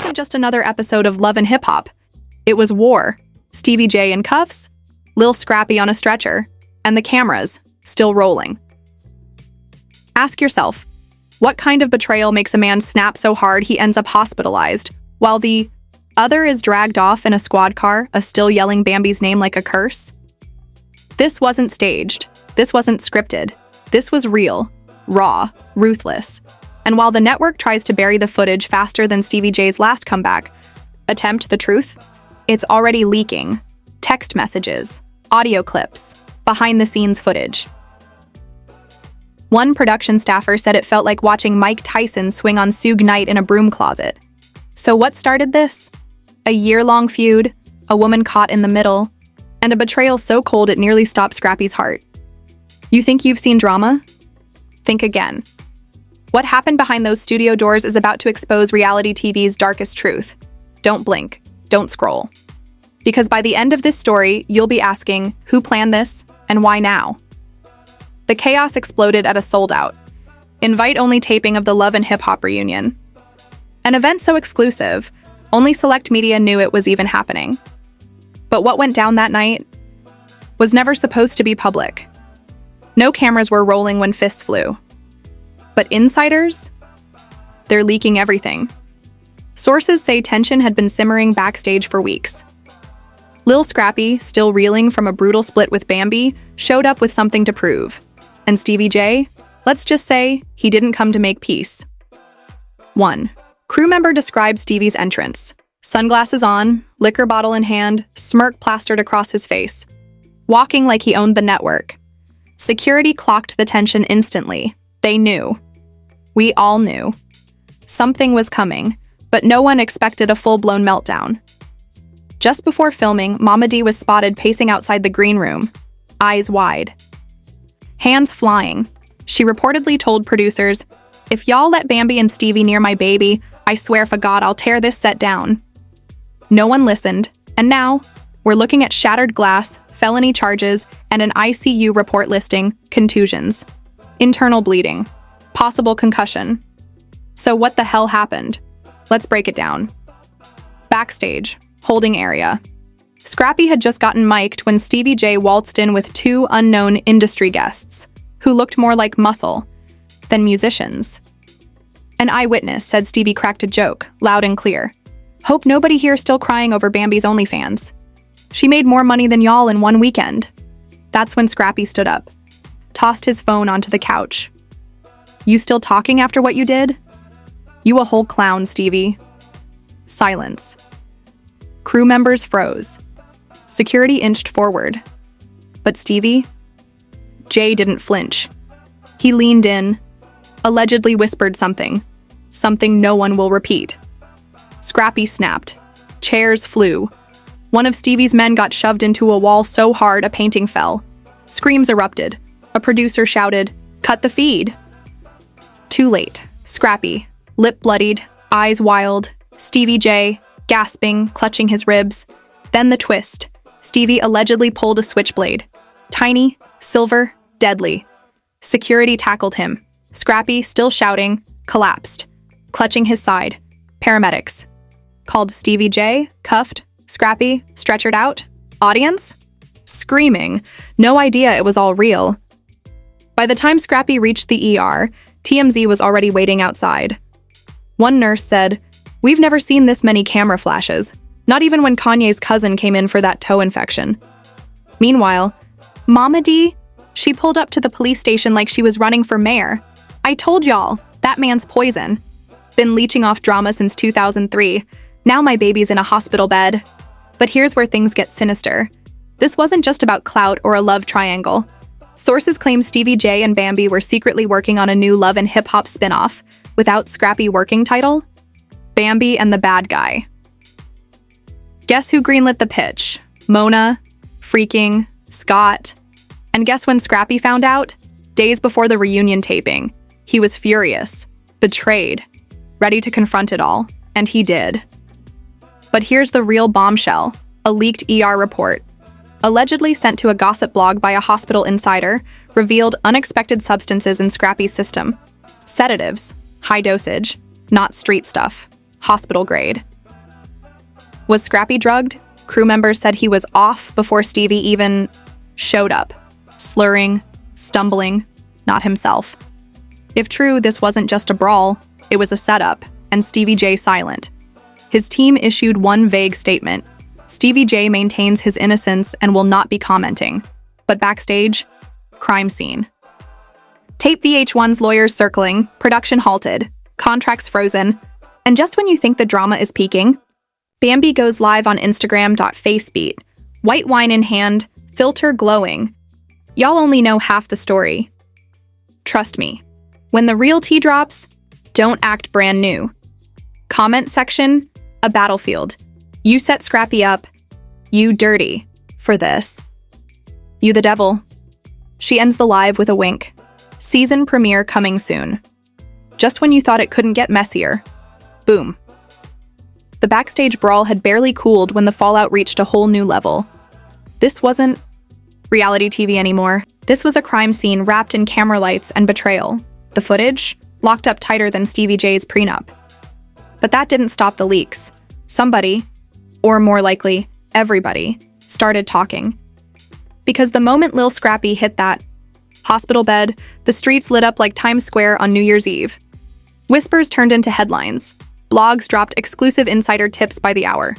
wasn't just another episode of Love and Hip Hop. It was war. Stevie J in cuffs, Lil Scrippy on a stretcher, and the cameras still rolling. Ask yourself, what kind of betrayal makes a man snap so hard he ends up hospitalized, while the other is dragged off in a squad car, still yelling Bambi's name like a curse? This wasn't staged. This wasn't scripted. This was real, raw, ruthless. And while the network tries to bury the footage faster than Stevie J's last comeback, attempt the truth, it's already leaking. Text messages, audio clips, behind-the-scenes footage. One production staffer said it felt like watching Mike Tyson swing on Suge Knight in a broom closet. So what started this? A year-long feud, a woman caught in the middle, and a betrayal so cold it nearly stopped Scrappy's heart. You think you've seen drama? Think again. What happened behind those studio doors is about to expose reality TV's darkest truth. Don't blink. Don't scroll. Because by the end of this story, you'll be asking, who planned this and why now? The chaos exploded at a sold-out, invite-only taping of the Love and Hip Hop reunion. An event so exclusive, only select media knew it was even happening. But what went down that night was never supposed to be public. No cameras were rolling when fists flew. But insiders? They're leaking everything. Sources say tension had been simmering backstage for weeks. Lil Scrippy, still reeling from a brutal split with Bambi, showed up with something to prove. And Stevie J, let's just say, he didn't come to make peace. 1. Crew member describes Stevie's entrance. Sunglasses on, liquor bottle in hand, smirk plastered across his face. Walking like he owned the network. Security clocked the tension instantly. They knew. We all knew. Something was coming, but no one expected a full-blown meltdown. Just before filming, Mama D was spotted pacing outside the green room, eyes wide. Hands flying. She reportedly told producers, "If y'all let Bambi and Stevie near my baby, I swear for God I'll tear this set down." No one listened, and now, we're looking at shattered glass, felony charges, and an ICU report listing contusions, internal bleeding, possible concussion. So what the hell happened? Let's break it down. Backstage, holding area. Scrappy had just gotten mic'd when Stevie J waltzed in with two unknown industry guests, who looked more like muscle than musicians. An eyewitness said Stevie cracked a joke, loud and clear. "Hope nobody here still crying over Bambi's OnlyFans. She made more money than y'all in one weekend." That's when Scrappy stood up, tossed his phone onto the couch. "You still talking after what you did? You a whole clown, Stevie." Silence. Crew members froze. Security inched forward. But Stevie? Jay didn't flinch. He leaned in, allegedly whispered something no one will repeat. Scrappy snapped. Chairs flew. One of Stevie's men got shoved into a wall so hard a painting fell. Screams erupted. A producer shouted, "Cut the feed!" Too late. Scrappy, lip bloodied, eyes wild, Stevie J, gasping, clutching his ribs. Then the twist. Stevie allegedly pulled a switchblade. Tiny, silver, deadly. Security tackled him. Scrappy, still shouting, collapsed, clutching his side. Paramedics. Called Stevie J, cuffed, Scrappy, stretchered out. Audience? Screaming. No idea it was all real. By the time Scrappy reached the ER, TMZ was already waiting outside. One nurse said, "We've never seen this many camera flashes, not even when Kanye's cousin came in for that toe infection." Meanwhile, Mama D, she pulled up to the police station like she was running for mayor. "I told y'all, that man's poison. Been leeching off drama since 2003. Now my baby's in a hospital bed." But here's where things get sinister. This wasn't just about clout or a love triangle. Sources claim Stevie J and Bambi were secretly working on a new Love and Hip Hop spinoff, without Scrappy working title? Bambi and the Bad Guy. Guess who greenlit the pitch? Mona, Freaking, Scott. And guess when Scrappy found out? Days before the reunion taping. He was furious, betrayed, ready to confront it all, and he did. But here's the real bombshell, a leaked ER report. Allegedly sent to a gossip blog by a hospital insider, revealed unexpected substances in Scrappy's system. Sedatives, high dosage, not street stuff, hospital grade. Was Scrappy drugged? Crew members said he was off before Steave even showed up, slurring, stumbling, not himself. If true, this wasn't just a brawl, it was a setup, and Steave J silent. His team issued one vague statement. Steave J maintains his innocence and will not be commenting. But backstage, crime scene. Tape VH1's lawyers circling, production halted, contracts frozen, and just when you think the drama is peaking, Bambi goes live on Instagram.facebeat, white wine in hand, filter glowing. Y'all only know half the story. Trust me, when the real tea drops, don't act brand new. Comment section, a battlefield. You set Scrappy up, you dirty, for this. You the devil. She ends the live with a wink. Season premiere coming soon. Just when you thought it couldn't get messier. Boom. The backstage brawl had barely cooled when the fallout reached a whole new level. This wasn't reality TV anymore. This was a crime scene wrapped in camera lights and betrayal. The footage, locked up tighter than Steave J's prenup. But that didn't stop the leaks. Somebody, or more likely, everybody, started talking. Because the moment Lil Scrippy hit that hospital bed, the streets lit up like Times Square on New Year's Eve. Whispers turned into headlines. Blogs dropped exclusive insider tips by the hour.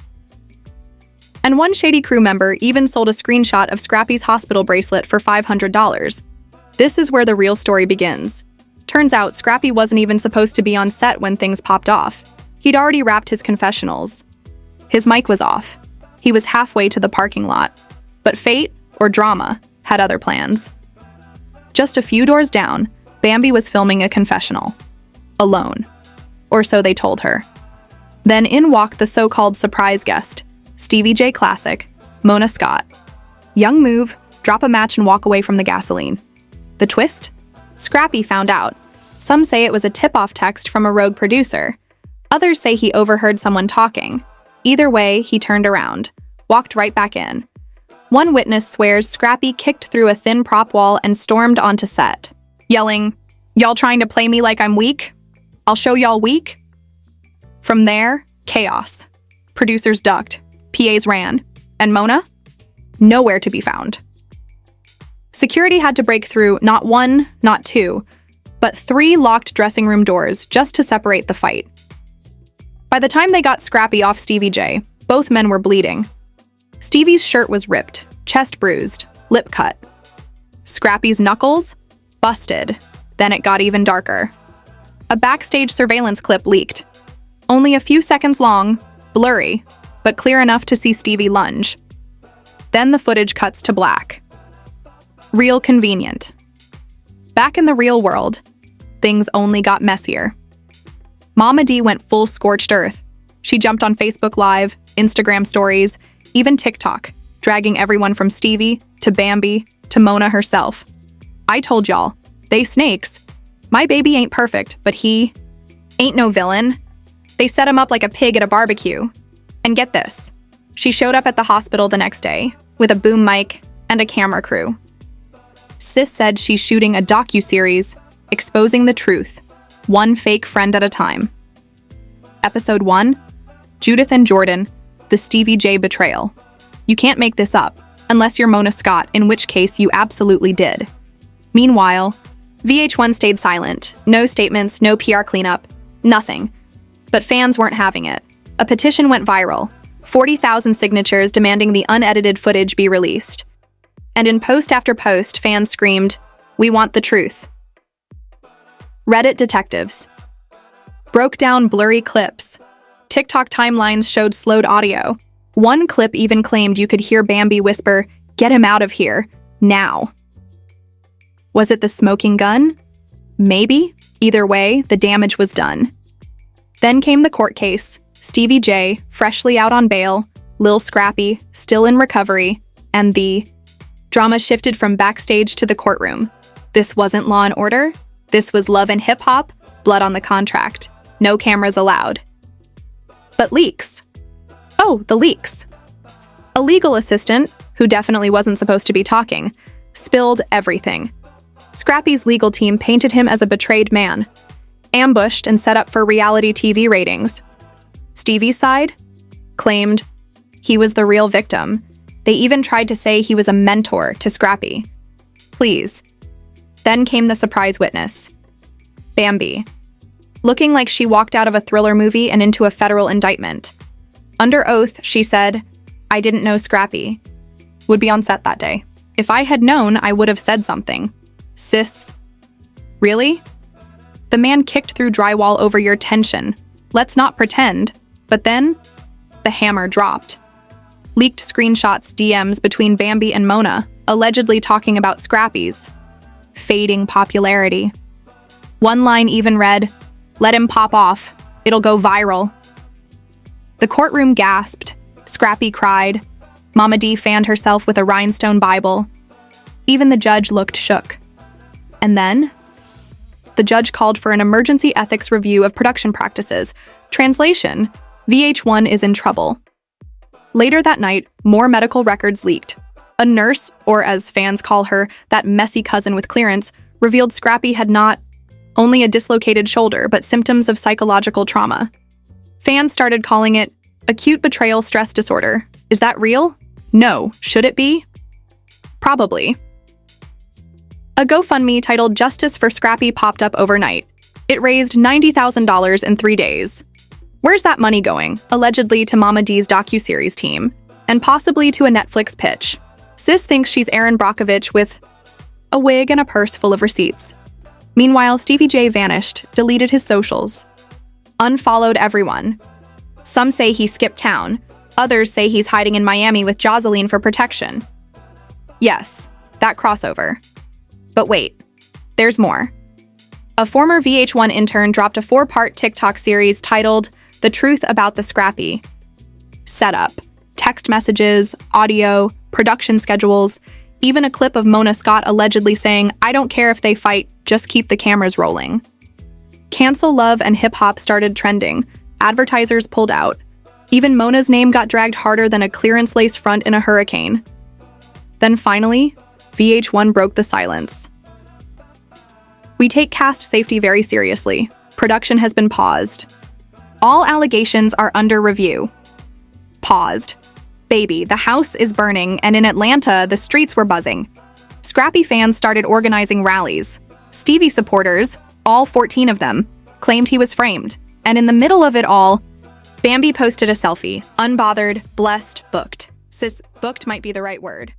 And one shady crew member even sold a screenshot of Scrappy's hospital bracelet for $500. This is where the real story begins. Turns out Scrappy wasn't even supposed to be on set when things popped off. He'd already wrapped his confessionals. His mic was off. He was halfway to the parking lot. But fate, or drama, had other plans. Just a few doors down, Bambi was filming a confessional. Alone. Or so they told her. Then in walked the so-called surprise guest, Steave J Classic, Mona Scott. Young move, drop a match and walk away from the gasoline. The twist? Scrappy found out. Some say it was a tip-off text from a rogue producer. Others say he overheard someone talking. Either way, he turned around, walked right back in. One witness swears Scrappy kicked through a thin prop wall and stormed onto set, yelling, "Y'all trying to play me like I'm weak? I'll show y'all weak." From there, chaos. Producers ducked, PAs ran, and Mona? Nowhere to be found. Security had to break through not one, not two, but 3 locked dressing room doors just to separate the fight. By the time they got Scrappy off Steave J, both men were bleeding. Stevie's shirt was ripped, chest bruised, lip cut. Scrappy's knuckles? Busted. Then it got even darker. A backstage surveillance clip leaked. Only a few seconds long, blurry, but clear enough to see Steave lunge. Then the footage cuts to black. Real convenient. Back in the real world, things only got messier. Mama D went full scorched earth. She jumped on Facebook Live, Instagram stories, even TikTok, dragging everyone from Steave to Bambi to Mona herself. I told y'all, they snakes. My baby ain't perfect, but he ain't no villain. They set him up like a pig at a barbecue. And get this, she showed up at the hospital the next day with a boom mic and a camera crew. Sis said she's shooting a docu-series exposing the truth, one fake friend at a time. Episode 1, Judith and Jordan, the Steave J betrayal. You can't make this up, unless you're Mona Scott, in which case you absolutely did. Meanwhile, VH1 stayed silent. No statements, no PR cleanup, nothing. But fans weren't having it. A petition went viral, 40,000 signatures demanding the unedited footage be released. And in post after post, fans screamed, "We want the truth." Reddit detectives broke down blurry clips. TikTok timelines showed slowed audio. One clip even claimed you could hear Bambi whisper, "Get him out of here, now." Was it the smoking gun? Maybe. Either way, the damage was done. Then came the court case. Steave J, freshly out on bail, Lil Scrippy, still in recovery, and the drama shifted from backstage to the courtroom. This wasn't Law and Order. This was Love and Hip Hop, blood on the contract. No cameras allowed. But leaks. Oh, the leaks. A legal assistant, who definitely wasn't supposed to be talking, spilled everything. Scrappy's legal team painted him as a betrayed man, ambushed and set up for reality TV ratings. Stevie's side claimed He was the real victim. They even tried to say he was a mentor to Scrappy. Please. Then came the surprise witness, Bambi, looking like she walked out of a thriller movie and into a federal indictment. Under oath, she said, "I didn't know Scrappy would be on set that day. If I had known, I would have said something." Sis. Really? The man kicked through drywall over your tension. Let's not pretend. But then, the hammer dropped. Leaked screenshots, DMs between Bambi and Mona, allegedly talking about Scrappy's fading popularity. One line even read, "Let him pop off. It'll go viral." The courtroom gasped. Scrappy cried. Mama D fanned herself with a rhinestone Bible. Even the judge looked shook. And then, the judge called for an emergency ethics review of production practices. Translation, VH1 is in trouble. Later that night, more medical records leaked. A nurse, or as fans call her, that messy cousin with clearance, revealed Scrappy had not only a dislocated shoulder, but symptoms of psychological trauma. Fans started calling it acute betrayal stress disorder. Is that real? No. Should it be? Probably. A GoFundMe titled Justice for Scrappy popped up overnight. It raised $90,000 in 3 days. Where's that money going? Allegedly to Mama D's docuseries team, and possibly to a Netflix pitch. Sis thinks she's Aaron Brockovich with a wig and a purse full of receipts. Meanwhile, Stevie J vanished, deleted his socials, unfollowed everyone. Some say he skipped town. Others say he's hiding in Miami with Jocelyn for protection. Yes, that crossover. But wait, there's more. A former VH1 intern dropped a 4-part TikTok series titled The Truth About the Scrappy. Setup, text messages, audio, production schedules, even a clip of Mona Scott allegedly saying, "I don't care if they fight, just keep the cameras rolling." Cancel love and hip-hop started trending. Advertisers pulled out. Even Mona's name got dragged harder than a clearance lace front in a hurricane. Then finally, VH1 broke the silence. "We take cast safety very seriously. Production has been paused. All allegations are under review." Paused. Baby, the house is burning, and in Atlanta, the streets were buzzing. Scrappy fans started organizing rallies. Stevie supporters, all 14 of them, claimed he was framed. And in the middle of it all, Bambi posted a selfie. Unbothered, blessed, booked. Sis, booked might be the right word.